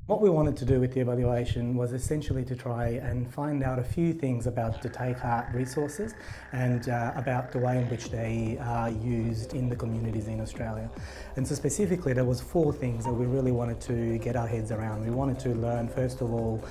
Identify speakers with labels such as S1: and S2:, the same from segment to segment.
S1: What we wanted to do with the evaluation was essentially to try and find out a few things about the Take Heart resources and about the way in which they are used in the communities in Australia. And so specifically there was 4 things that we really wanted to get our heads around. We wanted to learn first of all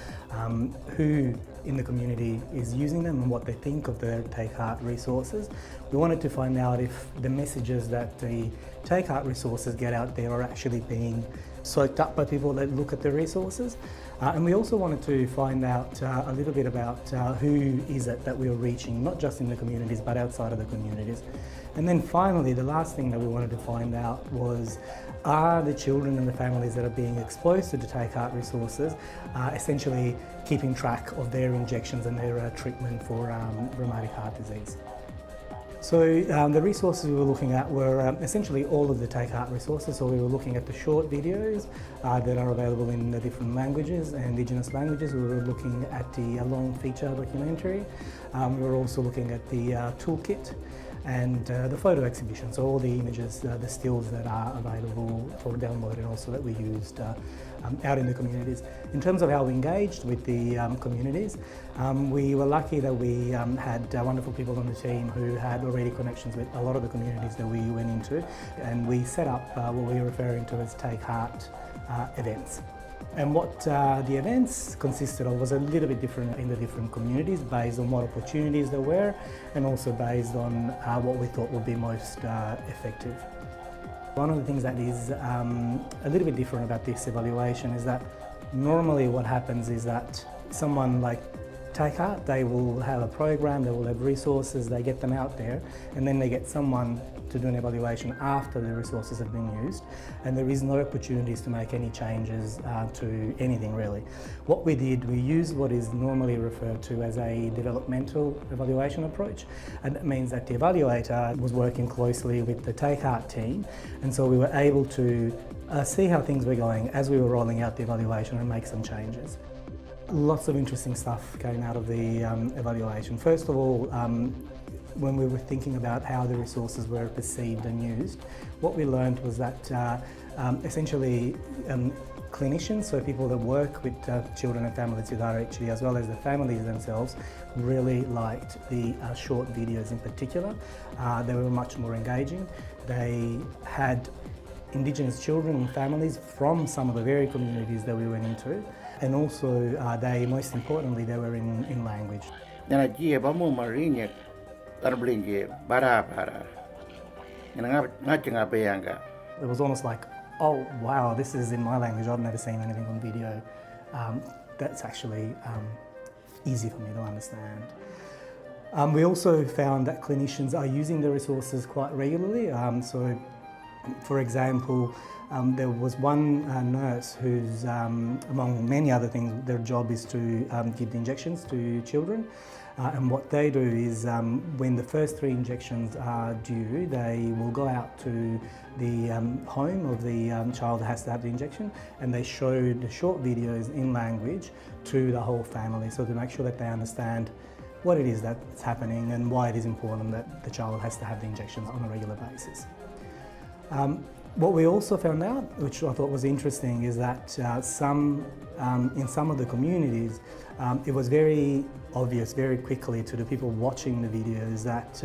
S1: who in the community is using them and what they think of the Take Heart resources. We wanted to find out if the messages that the Take Heart resources get out there are actually being soaked up by people that look at the resources. And we also wanted to find out a little bit about who is it that we are reaching, not just in the communities but outside of the communities. And then finally, the last thing that we wanted to find out was, are the children and the families that are being exposed to the Take Heart resources essentially keeping track of their injections and their treatment for rheumatic heart disease. So the resources we were looking at were essentially all of the Take Heart resources. So we were looking at the short videos that are available in the different languages, Indigenous languages. We were looking at the long feature documentary. We were also looking at the toolkit and the photo exhibition. So all the images, the stills that are available for download and also that we used out in the communities. In terms of how we engaged with the communities, we were lucky that we had wonderful people on the team who had already connections with a lot of the communities that we went into, and we set up what we were referring to as Take Heart events. And what the events consisted of was a little bit different in the different communities based on what opportunities there were and also based on what we thought would be most effective. One of the things that is a little bit different about this evaluation is that normally what happens is that someone like Take Heart, they will have a program, they will have resources, they get them out there, and then they get someone to do an evaluation after the resources have been used, and there is no opportunities to make any changes to anything really. What we did, we used what is normally referred to as a developmental evaluation approach, and that means that the evaluator was working closely with the Take Heart team, and so we were able to see how things were going as we were rolling out the evaluation and make some changes. Lots of interesting stuff came out of the evaluation. First of all, when we were thinking about how the resources were perceived and used, what we learned was that essentially clinicians, so people that work with children and families with RHD, as well as the families themselves, really liked the short videos in particular. They were much more engaging. They had Indigenous children and families from some of the very communities that we went into, and also most importantly, they were in language. It was almost like, oh wow, this is in my language, I've never seen anything on video that's actually easy for me to understand. We also found that clinicians are using the resources quite regularly. So for example, there was one nurse who's, among many other things, their job is to give the injections to children. And what they do is when the first 3 injections are due, they will go out to the home of the child that has to have the injection, and they show the short videos in language to the whole family, so to make sure that they understand what it is that's happening and why it is important that the child has to have the injections on a regular basis. What we also found out, which I thought was interesting, is that in some of the communities, it was very obvious very quickly to the people watching the videos that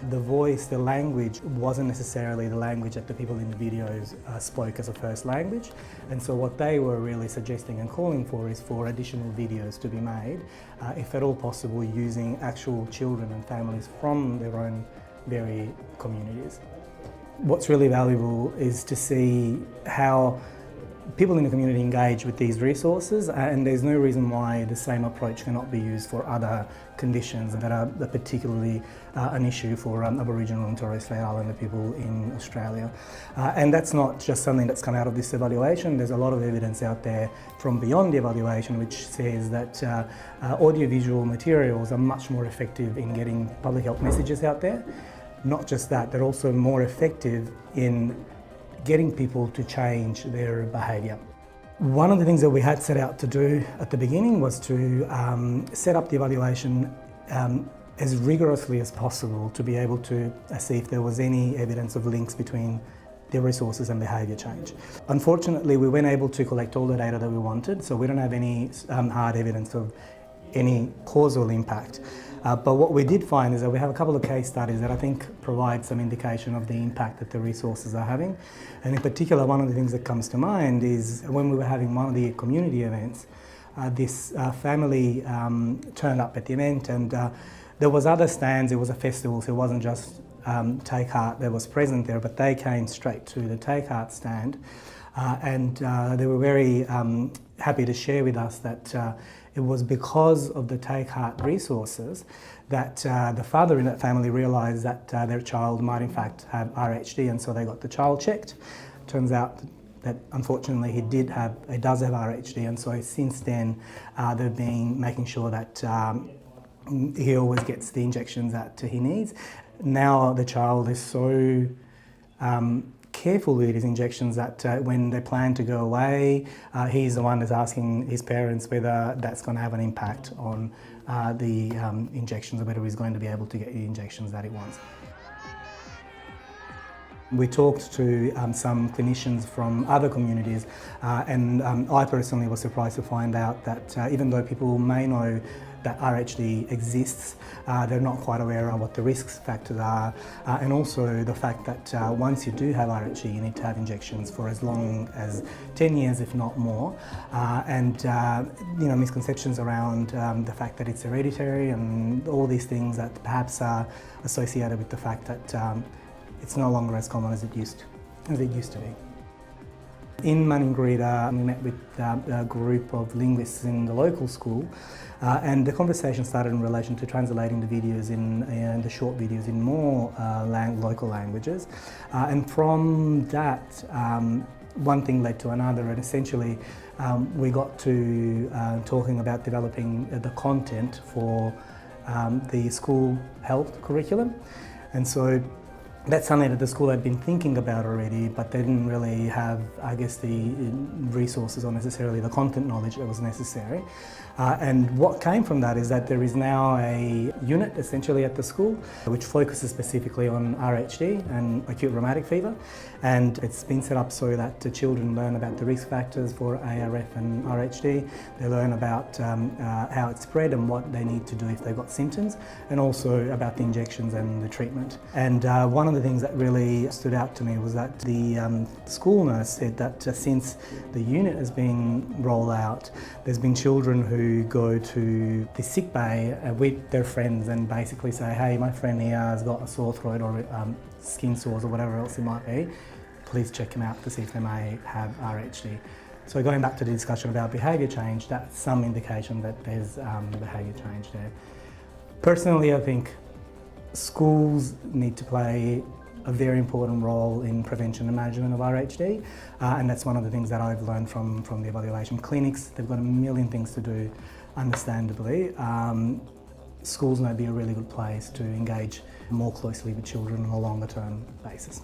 S1: the voice, the language, wasn't necessarily the language that the people in the videos spoke as a first language. And so what they were really suggesting and calling for is for additional videos to be made, if at all possible, using actual children and families from their own very communities. What's really valuable is to see how people in the community engage with these resources, and there's no reason why the same approach cannot be used for other conditions that are particularly an issue for Aboriginal and Torres Strait Islander people in Australia. And that's not just something that's come out of this evaluation. There's a lot of evidence out there from beyond the evaluation which says that audiovisual materials are much more effective in getting public health messages out there. Not just that, they're also more effective in getting people to change their behaviour. One of the things that we had set out to do at the beginning was to set up the evaluation as rigorously as possible to be able to see if there was any evidence of links between their resources and behaviour change. Unfortunately, we weren't able to collect all the data that we wanted, so we don't have any hard evidence of any causal impact. But what we did find is that we have a couple of case studies that I think provide some indication of the impact that the resources are having. And in particular, one of the things that comes to mind is when we were having one of the community events, this family turned up at the event, and there was other stands. It was a festival, so it wasn't just Take Heart that was present there, but they came straight to the Take Heart stand, and they were very happy to share with us that it was because of the Take Heart resources that the father in that family realised that their child might in fact have RHD, and so they got the child checked. Turns out that unfortunately he does have RHD, and so since then they've been making sure that he always gets the injections that he needs. Now the child is so careful with his injections that when they plan to go away, he's the one that's asking his parents whether that's going to have an impact on the injections, or whether he's going to be able to get the injections that he wants. We talked to some clinicians from other communities, and I personally was surprised to find out that even though people may know that RHD exists, they're not quite aware of what the risk factors are, and also the fact that once you do have RHD, you need to have injections for as long as 10 years, if not more, and misconceptions around the fact that it's hereditary and all these things that perhaps are associated with the fact that it's no longer as common as it used to be. In Maningrida, we met with a group of linguists in the local school, and the conversation started in relation to translating the videos in the short videos in more local languages, and from that one thing led to another, and essentially we got to talking about developing the content for the school health curriculum, and so that's something that the school had been thinking about already, but they didn't really have, I guess, the resources or necessarily the content knowledge that was necessary. And what came from that is that there is now a unit essentially at the school which focuses specifically on RHD and acute rheumatic fever, and it's been set up so that the children learn about the risk factors for ARF and RHD. They learn about how it's spread and what they need to do if they've got symptoms, and also about the injections and the treatment. And one of the things that really stood out to me was that the school nurse said that since the unit has been rolled out, there's been children who go to the sick bay with their friends and basically say, hey, my friend here has got a sore throat or skin sores or whatever else it might be, please check him out to see if they may have RHD. So going back to the discussion about behaviour change, that's some indication that there's behaviour change there. Personally, I think schools need to play a very important role in prevention and management of RHD, and that's one of the things that I've learned from the evaluation. Clinics, they've got a million things to do, understandably. Schools may be a really good place to engage more closely with children on a longer term basis.